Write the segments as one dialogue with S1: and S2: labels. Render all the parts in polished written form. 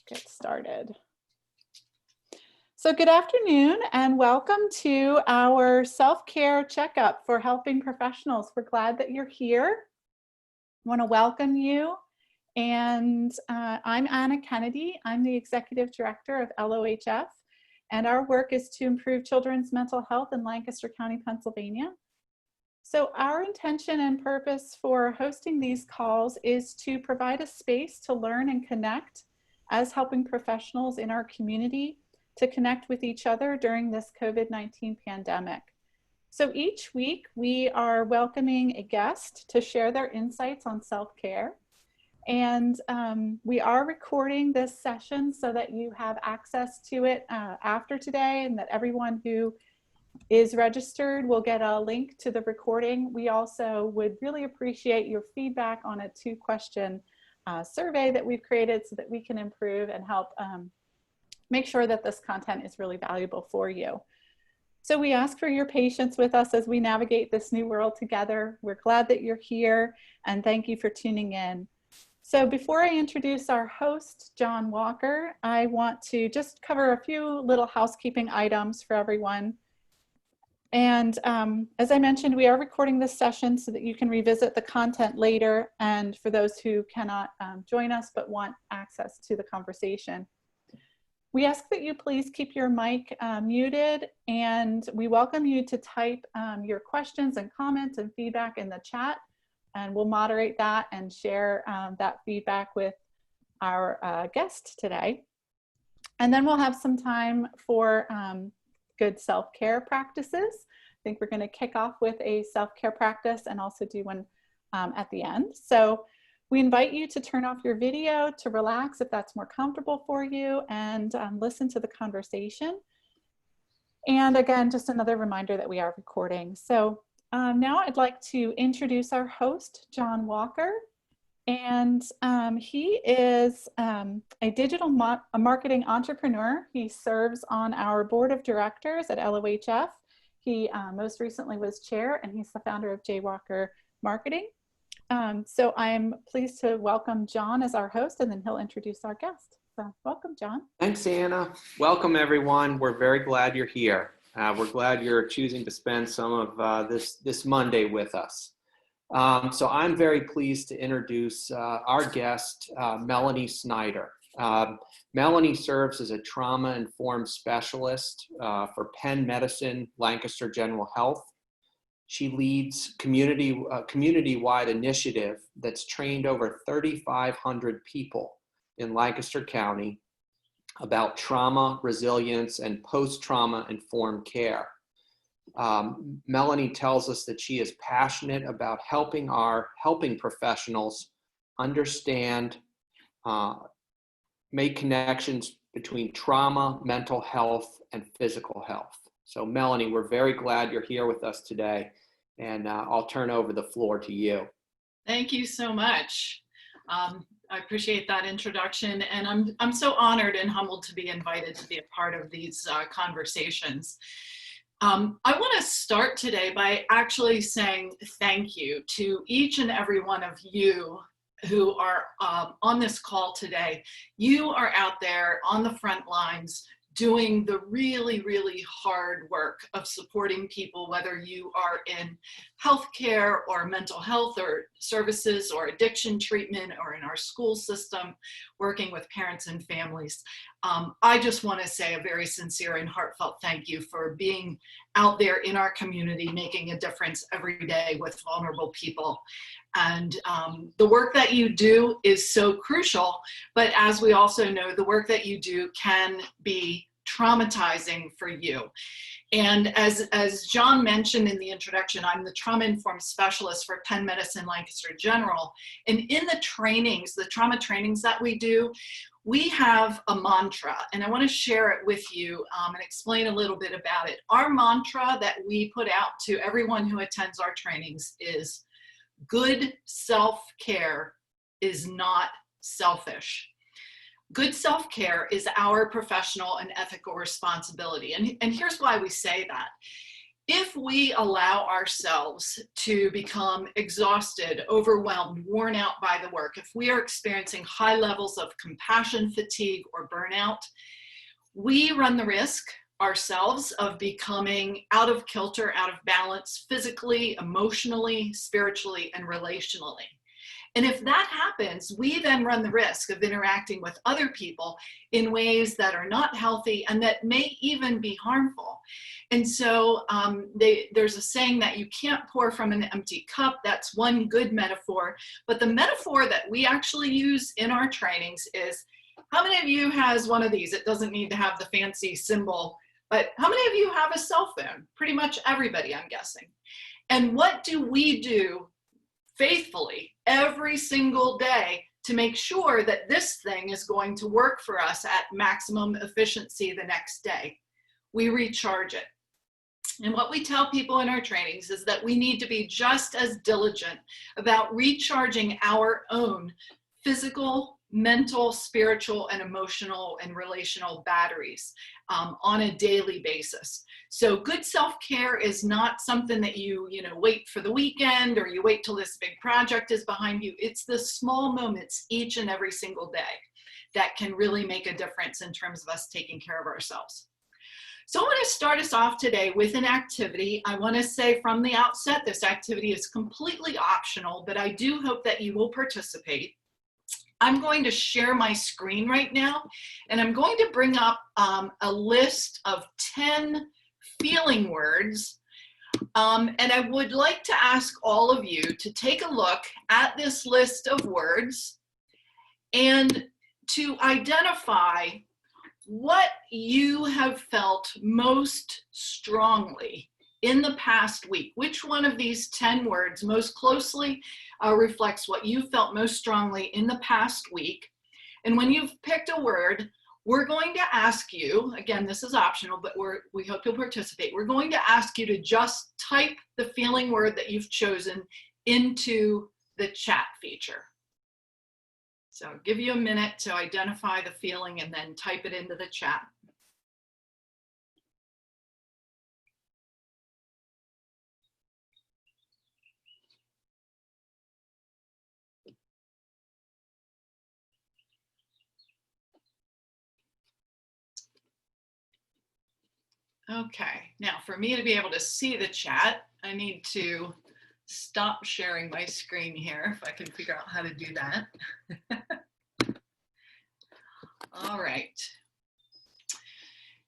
S1: get started. So good afternoon and welcome to our self-care checkup for helping professionals. We're glad that you're here. I want to welcome you. And I'm Anna Kennedy. I'm the Executive Director of LOHF, and our work is to improve children's mental health in Lancaster County, Pennsylvania. So our intention and purpose for hosting these calls is to provide a space to learn and connect as helping professionals in our community to connect with each other during this COVID-19 pandemic. So each week we are welcoming a guest to share their insights on self-care. And we are recording this session so that you have access to it after today, and that everyone who is registered will get a link to the recording. We also would really appreciate your feedback on a 2-question survey that we've created so that we can improve and help make sure that this content is really valuable for you. So we ask for your patience with us as we navigate this new world together. We're glad that you're here and thank you for tuning in. So before I introduce our host, John Walker, I want to just cover a few little housekeeping items for everyone. And as I mentioned, we are recording this session so that you can revisit the content later, and for those who cannot join us but want access to the conversation. We ask that you please keep your mic muted, and we welcome you to type your questions and comments and feedback in the chat, and we'll moderate that and share that feedback with our guest today. And then we'll have some time for good self-care practices. I think we're going to kick off with a self-care practice and also do one at the end. So we invite you to turn off your video to relax if that's more comfortable for you, and listen to the conversation. And again, just another reminder that we are recording. So now I'd like to introduce our host, John Walker. And he is a digital marketing entrepreneur. He serves on our board of directors at LOHF. He most recently was chair, and he's the founder of J. Walker Marketing. So I'm pleased to welcome John as our host, and then he'll introduce our guest. So welcome, John.
S2: Thanks, Anna. Welcome, everyone. We're very glad you're here. We're glad you're choosing to spend some of this Monday with us. So I'm very pleased to introduce our guest, Melanie Snyder. Melanie serves as a trauma-informed specialist for Penn Medicine, Lancaster General Health. She leads community-wide initiative that's trained over 3,500 people in Lancaster County about trauma, resilience, and post-trauma informed care. Melanie tells us that she is passionate about helping professionals understand, make connections between trauma, mental health, and physical health. So Melanie, we're very glad you're here with us today, and I'll turn over the floor to you.
S3: Thank you so much. I appreciate that introduction, and I'm so honored and humbled to be invited to be a part of these conversations. I want to start today by actually saying thank you to each and every one of you who are on this call today. You are out there on the front lines doing the really, really hard work of supporting people, whether you are in healthcare or mental health or services or addiction treatment or in our school system, working with parents and families. I just want to say a very sincere and heartfelt thank you for being out there in our community, making a difference every day with vulnerable people. And the work that you do is so crucial, but as we also know, the work that you do can be traumatizing for you. And as John mentioned in the introduction, I'm the trauma-informed specialist for Penn Medicine Lancaster General. And in the trainings, the trauma trainings that we do, we have a mantra, and I want to share it with you and explain a little bit about it. Our mantra that we put out to everyone who attends our trainings is, good self-care is not selfish. Good self-care is our professional and ethical responsibility. And here's why we say that. If we allow ourselves to become exhausted, overwhelmed, worn out by the work, if we are experiencing high levels of compassion fatigue or burnout, we run the risk ourselves of becoming out of kilter, out of balance, physically, emotionally, spiritually, and relationally. And if that happens, we then run the risk of interacting with other people in ways that are not healthy and that may even be harmful. And so there's a saying that you can't pour from an empty cup. That's one good metaphor. But the metaphor that we actually use in our trainings is, how many of you has one of these? It doesn't need to have the fancy symbol, but how many of you have a cell phone? Pretty much everybody, I'm guessing. And what do we do faithfully every single day to make sure that this thing is going to work for us at maximum efficiency the next day? We recharge it. And what we tell people in our trainings is that we need to be just as diligent about recharging our own physical, mental, spiritual, and emotional and relational batteries on a daily basis. So good self-care is not something that you wait for the weekend or you wait till this big project is behind you. It's the small moments each and every single day that can really make a difference in terms of us taking care of ourselves. So I want to start us off today with an activity. I want to say from the outset, this activity is completely optional, but I do hope that you will participate. I'm going to share my screen right now, and I'm going to bring up a list of 10 feeling words. And I would like to ask all of you to take a look at this list of words and to identify what you have felt most strongly in the past week. Which one of these 10 words most closely reflects what you felt most strongly in the past week? And when you've picked a word, we're going to ask you, again, this is optional, but we hope you'll participate. We're going to ask you to just type the feeling word that you've chosen into the chat feature. So I'll give you a minute to identify the feeling and then type it into the chat. Okay, now for me to be able to see the chat, I need to stop sharing my screen here, if I can figure out how to do that. All right.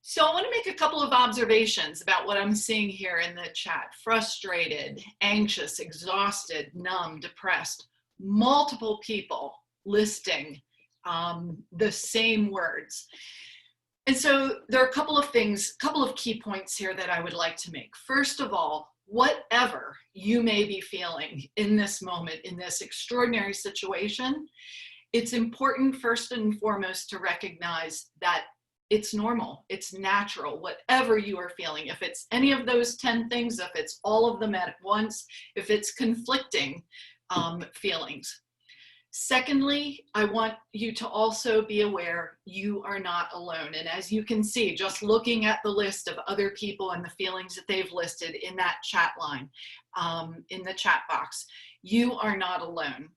S3: So I want to make a couple of observations about what I'm seeing here in the chat. Frustrated, anxious, exhausted, numb, depressed, multiple people listing the same words. And so there are a couple of things, a couple of key points here that I would like to make. First of all, whatever you may be feeling in this moment, in this extraordinary situation, it's important first and foremost to recognize that it's normal, it's natural, whatever you are feeling. If it's any of those 10 things, if it's all of them at once, if it's conflicting feelings. Secondly, I want you to also be aware you are not alone. And as you can see, just looking at the list of other people and the feelings that they've listed in that chat line, in the chat box, you are not alone.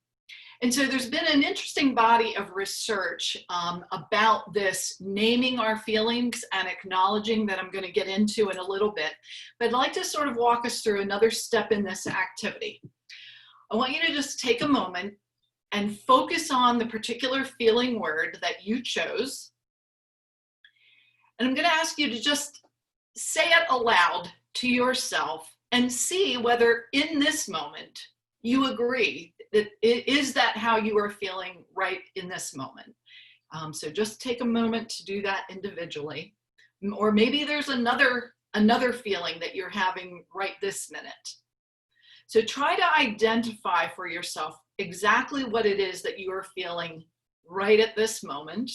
S3: And so there's been an interesting body of research about this naming our feelings and acknowledging that I'm going to get into in a little bit. But I'd like to sort of walk us through another step in this activity. I want you to just take a moment and focus on the particular feeling word that you chose. And I'm going to ask you to just say it aloud to yourself and see whether in this moment you agree that is that how you are feeling right in this moment. So just take a moment to do that individually. Or maybe there's another feeling that you're having right this minute. So try to identify for yourself exactly what it is that you are feeling right at this moment.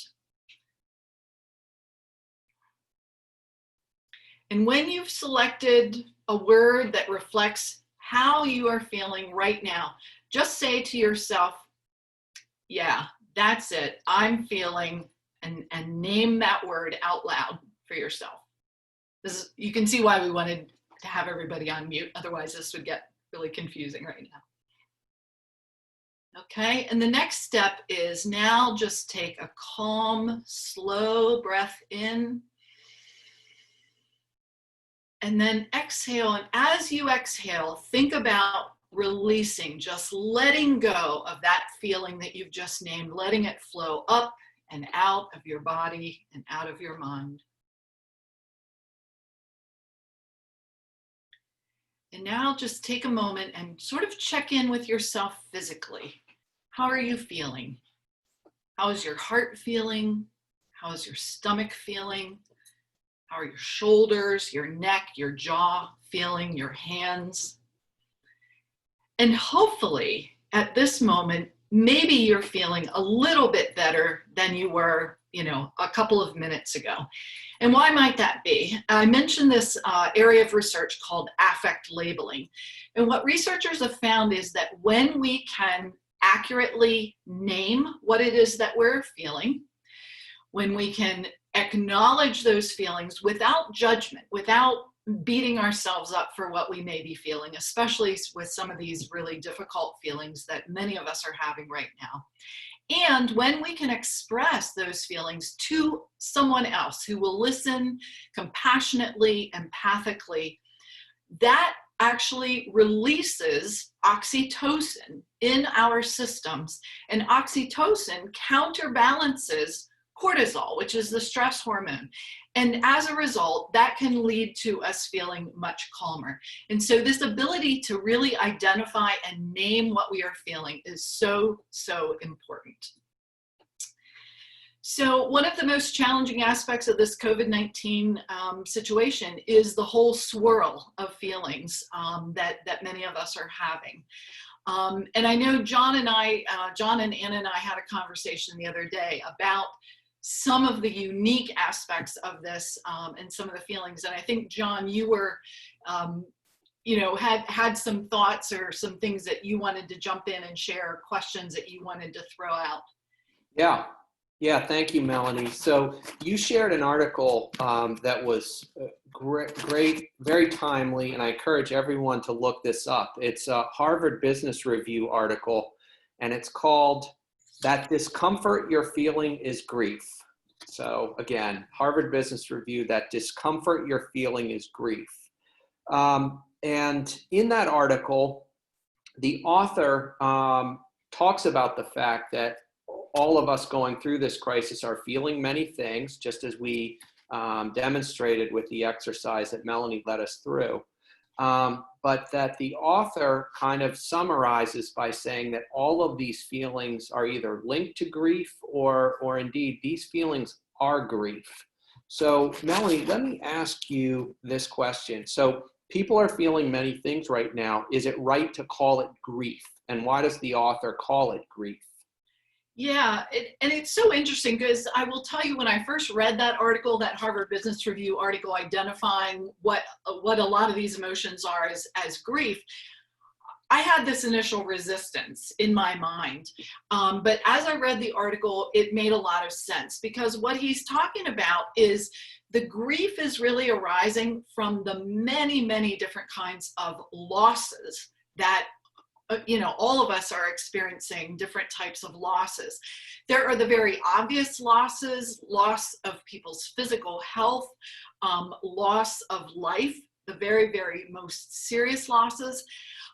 S3: And when you've selected a word that reflects how you are feeling right now, just say to yourself, yeah, that's it, I'm feeling, and name that word out loud for yourself. You can see why we wanted to have everybody on mute. Otherwise, this would get really confusing right now. Okay, and the next step is now just take a calm, slow breath in. And then exhale. And as you exhale, think about releasing, just letting go of that feeling that you've just named, letting it flow up and out of your body and out of your mind. And now just take a moment and sort of check in with yourself physically. How are you feeling? How is your heart feeling? How is your stomach feeling? How are your shoulders, your neck, your jaw feeling, your hands? And hopefully at this moment, maybe you're feeling a little bit better than you were, a couple of minutes ago. And why might that be? I mentioned this area of research called affect labeling. And what researchers have found is that when we can accurately name what it is that we're feeling, when we can acknowledge those feelings without judgment, without beating ourselves up for what we may be feeling, especially with some of these really difficult feelings that many of us are having right now. And when we can express those feelings to someone else who will listen compassionately, empathically, that actually releases oxytocin in our systems. And oxytocin counterbalances cortisol, which is the stress hormone. And as a result, that can lead to us feeling much calmer. And so this ability to really identify and name what we are feeling is so, so important. So one of the most challenging aspects of this COVID-19 situation is the whole swirl of feelings that many of us are having. And I know John and Anna and I had a conversation the other day about some of the unique aspects of this and some of the feelings. And I think, John, you were, had some thoughts or some things that you wanted to jump in and share, questions that you wanted to throw out.
S2: Yeah, thank you, Melanie. So you shared an article that was great, very timely, and I encourage everyone to look this up. It's a Harvard Business Review article, and it's called "That Discomfort You're Feeling is Grief." So again, Harvard Business Review, "That Discomfort You're Feeling is Grief." And in that article, the author talks about the fact that all of us going through this crisis are feeling many things, just as we demonstrated with the exercise that Melanie led us through. But that the author kind of summarizes by saying that all of these feelings are either linked to grief or indeed these feelings are grief. So Melanie, let me ask you this question. So people are feeling many things right now. Is it right to call it grief? And why does the author call it grief?
S3: Yeah, and it's so interesting because I will tell you, when I first read that article, that Harvard Business Review article identifying what a lot of these emotions are as grief, I had this initial resistance in my mind. But as I read the article, it made a lot of sense, because what he's talking about is the grief is really arising from the many, many different kinds of losses that all of us are experiencing different types of losses. There are the very obvious losses, loss of people's physical health, loss of life, the very, very most serious losses.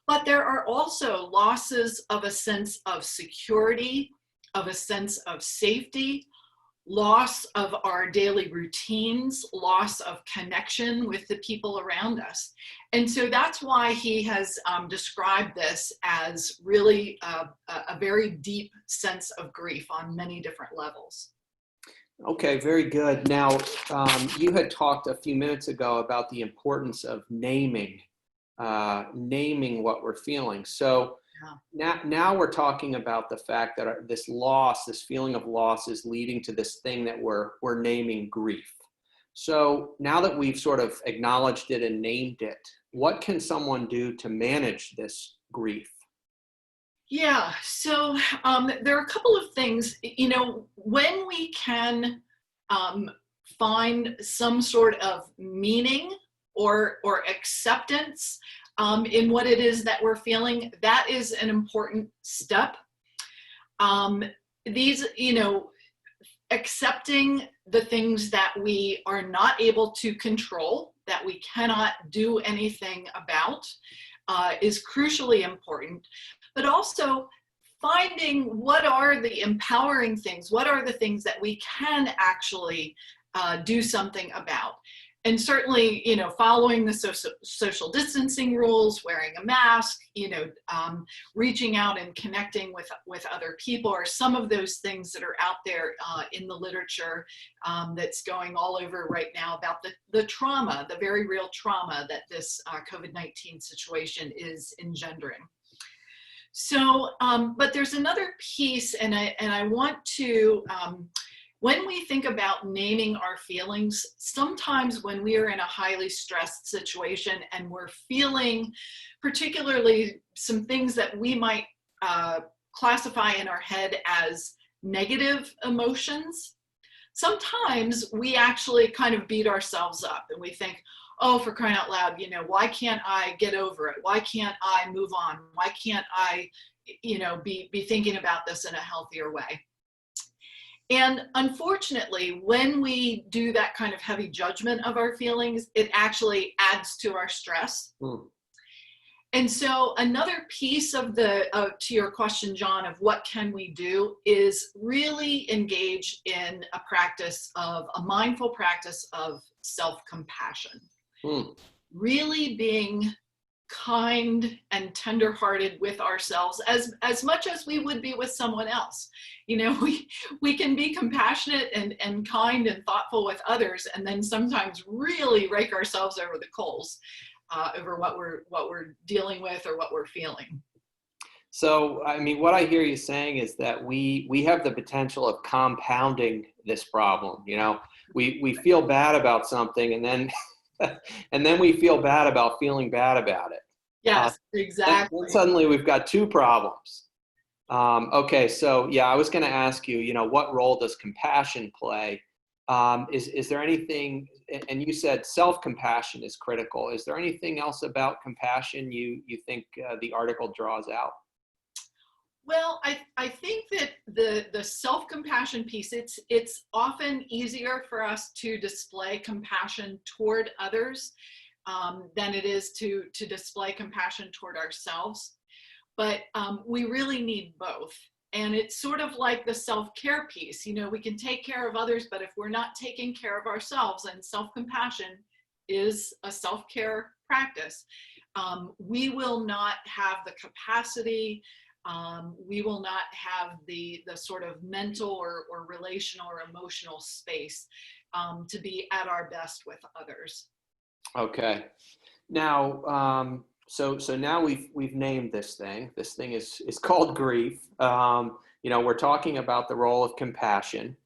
S3: But there are also losses of a sense of security, of a sense of safety, loss of our daily routines, loss of connection with the people around us. And so that's why he has described this as really a very deep sense of grief on many different levels.
S2: Okay, very good. Now, you had talked a few minutes ago about the importance of naming what we're feeling. So now we're talking about the fact that this loss, this feeling of loss, is leading to this thing that we're naming grief. So now that we've sort of acknowledged it and named it, what can someone do to manage this grief?
S3: Yeah, so there are a couple of things. When we can find some sort of meaning or acceptance in what it is that we're feeling. That is an important step. These, accepting the things that we are not able to control, that we cannot do anything about, is crucially important. But also finding what are the empowering things, what are the things that we can actually do something about. And certainly, following the social distancing rules, wearing a mask, reaching out and connecting with other people are some of those things that are out there in the literature that's going all over right now about the trauma, the very real trauma that this COVID-19 situation is engendering. So, but there's another piece, and I want to, when we think about naming our feelings, sometimes when we are in a highly stressed situation and we're feeling particularly some things that we might classify in our head as negative emotions, sometimes we actually kind of beat ourselves up and we think, oh, for crying out loud, why can't I get over it? Why can't I move on? Why can't I, be thinking about this in a healthier way? And unfortunately, when we do that kind of heavy judgment of our feelings, it actually adds to our stress. And so another piece of to your question, John, of what can we do is really engage in a mindful practice of self-compassion. Really being kind and tenderhearted with ourselves as much as we would be with someone else. We can be compassionate and kind and thoughtful with others, and then sometimes really rake ourselves over the coals over what we're dealing with or what we're feeling.
S2: So, what I hear you saying is that we have the potential of compounding this problem. We feel bad about something, and then and then we feel bad about feeling bad about it.
S3: Yes, exactly.
S2: Then suddenly we've got two problems. Okay, so yeah, I was going to ask you, what role does compassion play? Is there anything, and you said self-compassion is critical. Is there anything else about compassion you think the article draws out?
S3: Well, I think that the self-compassion piece, it's often easier for us to display compassion toward others than it is to display compassion toward ourselves. But we really need both. And it's sort of like the self-care piece. We can take care of others, but if we're not taking care of ourselves, and self-compassion is a self-care practice, we will not have the capacity, we will not have the sort of mental or relational or emotional space to be at our best with others. Okay.
S2: Now, so now we've named this thing. This thing is called grief. We're talking about the role of compassion,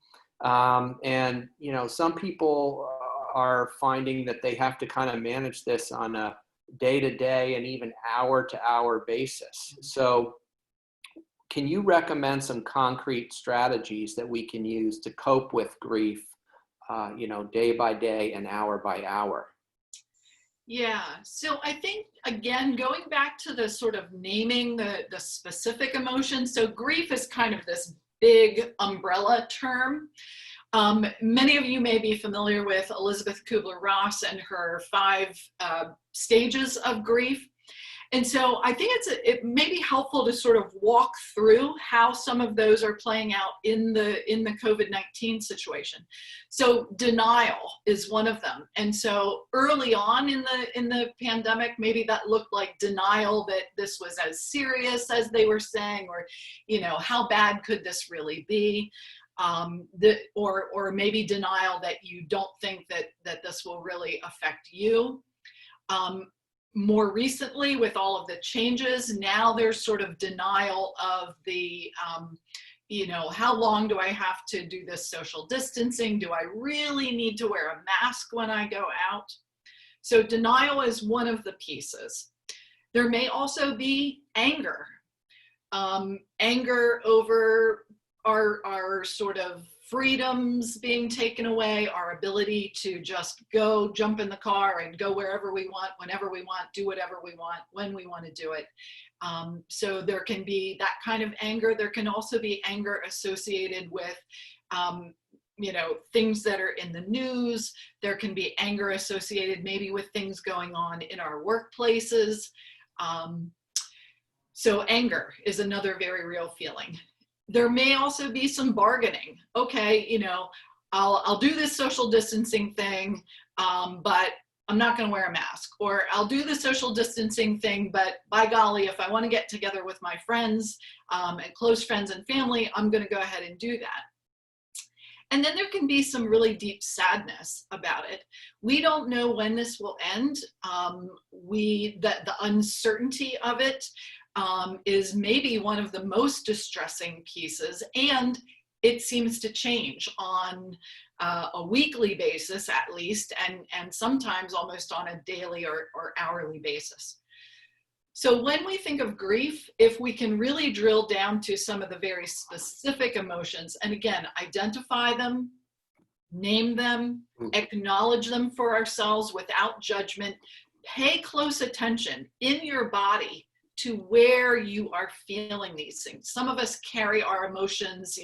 S2: and some people are finding that they have to kind of manage this on a day-to-day and even hour-to-hour basis. So, can you recommend some concrete strategies that we can use to cope with grief, day by day and hour by hour?
S3: Yeah, so I think, again, going back to the sort of naming the specific emotions, so grief is kind of this big umbrella term. Many of you may be familiar with Elizabeth Kubler-Ross and her 5 stages of grief. And so I think it may be helpful to sort of walk through how some of those are playing out in the COVID-19 situation. So denial is one of them. And so early on in the pandemic, maybe that looked like denial that this was as serious as they were saying, or how bad could this really be? Or maybe denial that you don't think that this will really affect you. More recently, with all of the changes, now there's sort of denial of the, how long do I have to do this social distancing? Do I really need to wear a mask when I go out? So denial is one of the pieces. There may also be anger. Anger over our sort of freedoms being taken away, our ability to just go jump in the car and go wherever we want, whenever we want, do whatever we want, when we want to do it. So there can be that kind of anger. There can also be anger associated with, things that are in the news. There can be anger associated maybe with things going on in our workplaces. So anger is another very real feeling. There may also be some bargaining. Okay, I'll do this social distancing thing, but I'm not going to wear a mask. Or I'll do the social distancing thing, but by golly, if I want to get together with my friends and close friends and family, I'm going to go ahead and do that. And then there can be some really deep sadness about it. We don't know when this will end. The uncertainty of it is maybe one of the most distressing pieces, and it seems to change on a weekly basis at least, and sometimes almost on a daily or hourly basis. So when we think of grief, if we can really drill down to some of the very specific emotions, and again, identify them, name them, acknowledge them for ourselves without judgment, pay close attention in your body to where you are feeling these things. Some of us carry our emotions,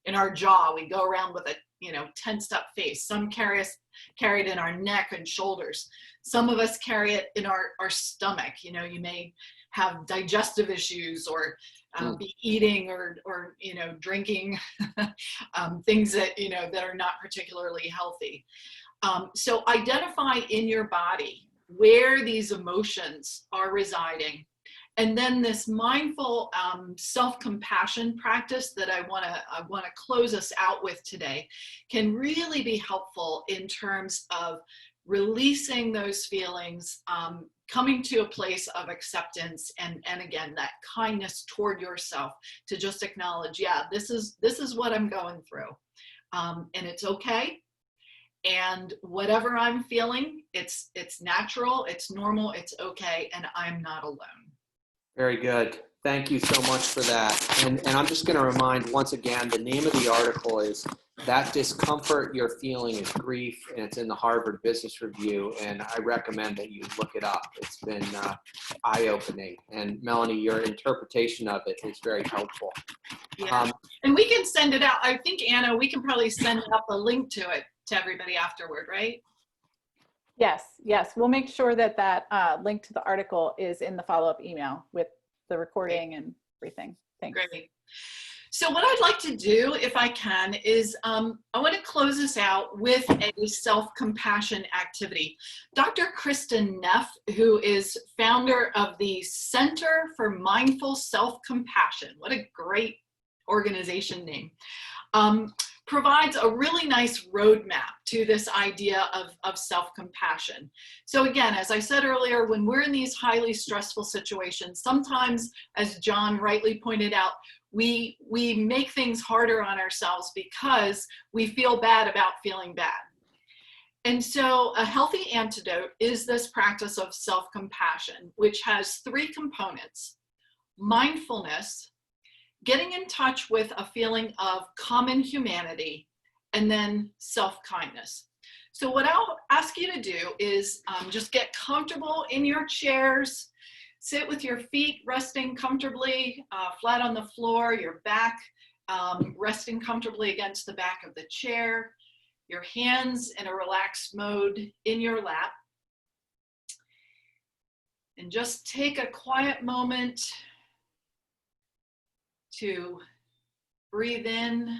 S3: in our jaw. We go around with a, tensed up face. Some carry it in our neck and shoulders. Some of us carry it in our stomach. You may have digestive issues or be eating or drinking things that, that are not particularly healthy. So identify in your body where these emotions are residing. And then this mindful self-compassion practice that I want to close us out with today can really be helpful in terms of releasing those feelings, coming to a place of acceptance, and again, that kindness toward yourself to just acknowledge, yeah, this is what I'm going through, and it's okay. And whatever I'm feeling, it's natural, it's normal, it's okay, and I'm not alone.
S2: Very good. Thank you so much for that. And I'm just going to remind once again, the name of the article is That Discomfort You're Feeling is Grief, and it's in the Harvard Business Review, and I recommend that you look it up. It's been eye-opening. And Melanie, your interpretation of it is very helpful.
S3: Yeah. And we can send it out. I think, Anna, we can probably send up a link to it to everybody afterward, right?
S1: Yes. We'll make sure that link to the article is in the follow-up email with the recording and everything. Thanks.
S3: Great. So what I'd like to do, if I can, is I want to close this out with a self-compassion activity. Dr. Kristen Neff, who is founder of the Center for Mindful Self-Compassion, what a great organization name, provides a really nice roadmap to this idea of self-compassion. So again, as I said earlier, when we're in these highly stressful situations, sometimes, as John rightly pointed out, we make things harder on ourselves because we feel bad about feeling bad. And so a healthy antidote is this practice of self-compassion, which has three components: mindfulness, getting in touch with a feeling of common humanity, and then self-kindness. So what I'll ask you to do is just get comfortable in your chairs, sit with your feet resting comfortably flat on the floor, your back resting comfortably against the back of the chair, your hands in a relaxed mode in your lap. And just take a quiet moment to breathe in,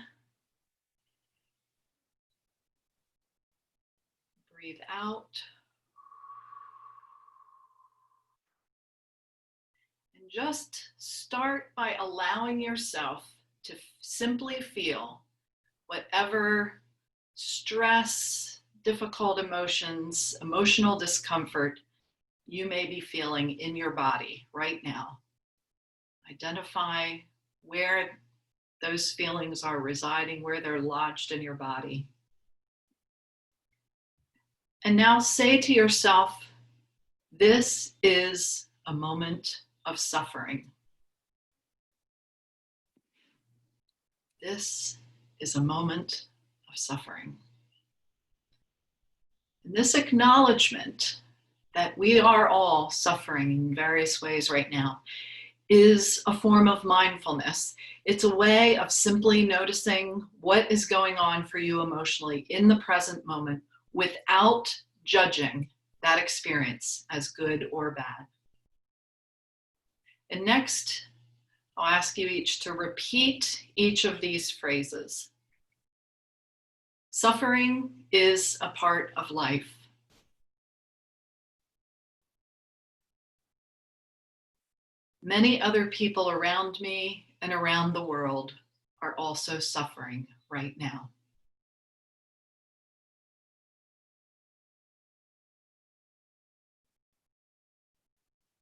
S3: breathe out, and just start by allowing yourself to simply feel whatever stress, difficult emotions, emotional discomfort you may be feeling in your body right now. Identify where those feelings are residing, where they're lodged in your body. And now say to yourself, this is a moment of suffering. This is a moment of suffering. And this acknowledgement that we are all suffering in various ways right now is a form of mindfulness. It's a way of simply noticing what is going on for you emotionally in the present moment without judging that experience as good or bad. And next, I'll ask you each to repeat each of these phrases. Suffering is a part of life. Many other people around me and around the world are also suffering right now.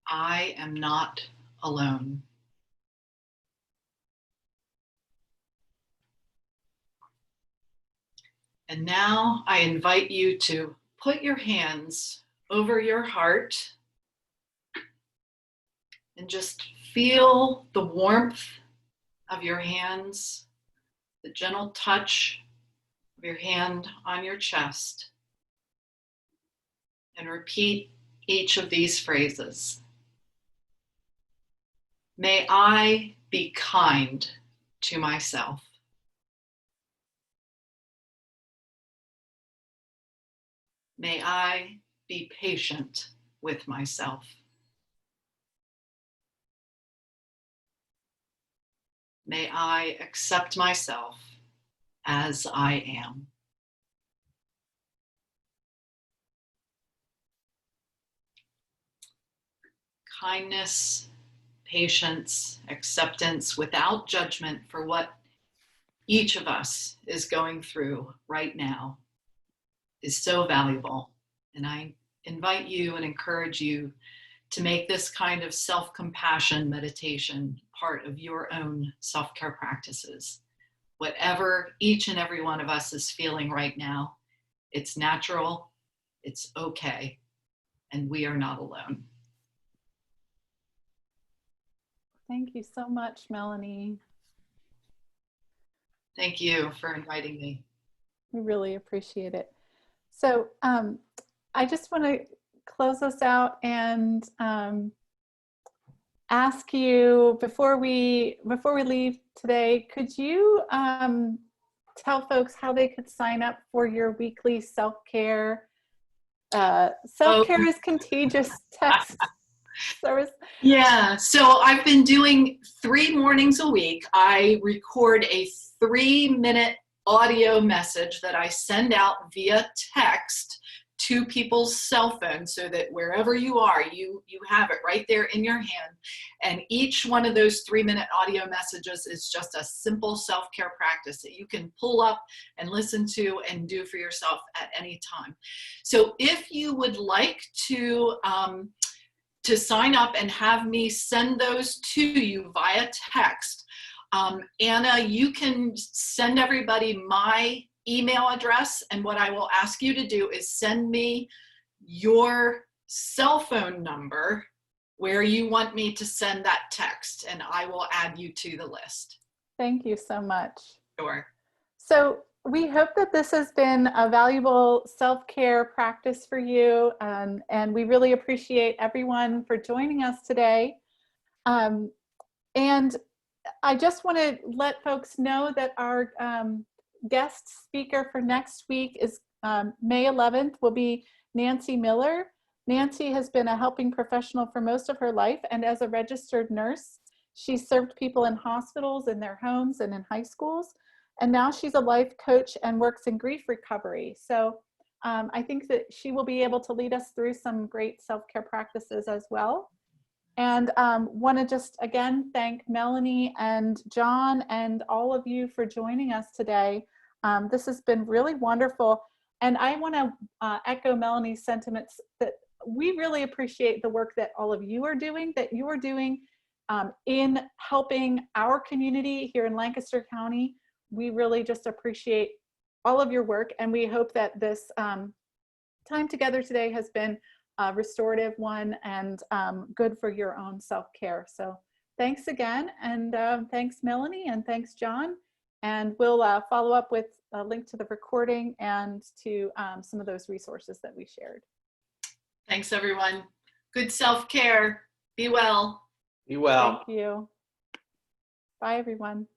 S3: I am not alone. And now I invite you to put your hands over your heart and just feel the warmth of your hands, the gentle touch of your hand on your chest, and repeat each of these phrases. May I be kind to myself. May I be patient with myself. May I accept myself as I am. Kindness, patience, acceptance without judgment for what each of us is going through right now is so valuable. And I invite you and encourage you to make this kind of self-compassion meditation part of your own self-care practices. Whatever each and every one of us is feeling right now, it's natural, it's okay, and we are not alone.
S1: Thank you so much, Melanie.
S3: Thank you for inviting me.
S1: We really appreciate it. So I just want to close us out and ask you before we leave today, could you tell folks how they could sign up for your weekly self-care? Self-care is contagious text service.
S3: Yeah, so I've been doing 3 mornings a week. I record a 3-minute audio message that I send out via text to people's cell phones so that wherever you are, you have it right there in your hand. And each one of those 3-minute audio messages is just a simple self-care practice that you can pull up and listen to and do for yourself at any time. So if you would like to sign up and have me send those to you via text, Anna, you can send everybody my email address, and what I will ask you to do is send me your cell phone number where you want me to send that text, and I will add you to the list.
S1: Thank you so much.
S3: Sure.
S1: So we hope that this has been a valuable self-care practice for you, and we really appreciate everyone for joining us today. And I just want to let folks know that our guest speaker for next week is May 11th will be Nancy Miller. Nancy has been a helping professional for most of her life, and as a registered nurse, she served people in hospitals, in their homes, and in high schools. And now she's a life coach and works in grief recovery. So I think that she will be able to lead us through some great self-care practices as well. And want to just again thank Melanie and John and all of you for joining us today. This has been really wonderful. And I want to echo Melanie's sentiments that we really appreciate the work that all of you are doing, in helping our community here in Lancaster County. We really just appreciate all of your work, and we hope that this time together today has been a restorative one and good for your own self-care. So thanks again, and thanks Melanie, and thanks John. And we'll follow up with a link to the recording and to some of those resources that we shared.
S3: Thanks, everyone. Good self-care. Be well.
S2: Be well.
S1: Thank you. Bye, everyone.